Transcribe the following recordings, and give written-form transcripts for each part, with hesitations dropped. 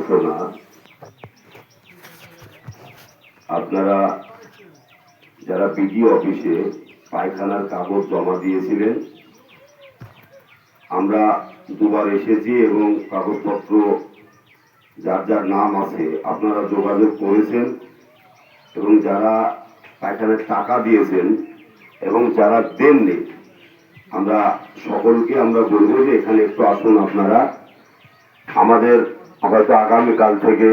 ঘোষণা, আপনারা যারা বিডিও অফিসে পায়খানার কাগজ জমা দিয়েছিলেন, আমরা দুবার এসেছি এবং কাগজপত্র যার যার নাম আছে আপনারা যোগাযোগ করেছেন, এবং যারা পায়খানার টাকা দিয়েছেন এবং যারা দেননি, আমরা সকলকে আমরা বলবো যে এখানে একটু আসুন। আপনারা আমাদের হয়তো আগামীকাল থেকে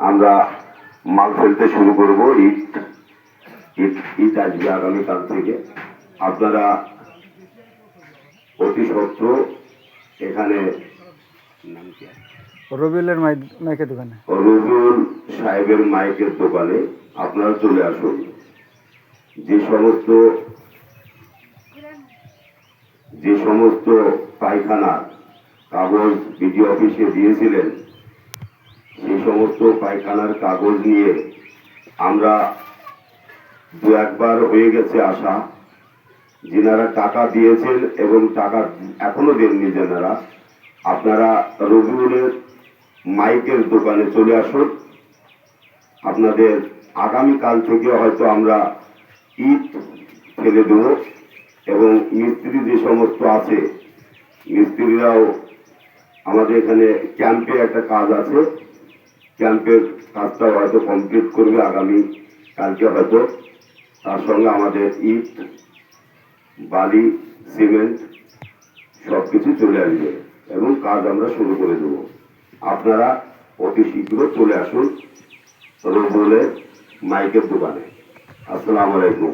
আমরা মাল ফেলতে শুরু করব। ঈদ আসবে আগামীকাল থেকে। আপনারা অতি সত্ত্ব এখানে রবিউলের মাইকের দোকানে, রবিউল সাহেবের মাইকের দোকানে আপনারা চলে আসুন। যে সমস্ত পায়খানার কাগজ বিডিও অফিসে দিয়েছিলেন, সেই সমস্ত পায়খানার কাগজ নিয়ে আমরা দু একবার হয়ে গেছে আসা। যিনারা টাকা দিয়েছেন এবং টাকা এখনো দেননি যেনারা, আপনারা রবিউলের মাইকের দোকানে চলে আসুন। আপনাদের আগামীকাল থেকে হয়তো আমরা ঈদ ফেলে দেব, এবং মিস্ত্রি যে সমস্ত আছে মিস্ত্রিরাও আমাদের এখানে ক্যাম্পে একটা কাজ আছে, ক্যাম্পের কাজটা হয়তো কমপ্লিট করবে আগামী কালকে হয়তো। তার সঙ্গে আমাদের ইট, বালি, সিমেন্ট সবকিছু চলে আসবে এবং কাজ আমরা শুরু করে দেব। আপনারা অতি শীঘ্র চলে আসুন রবিউলের মাইকের দোকানে। আসসালামু আলাইকুম।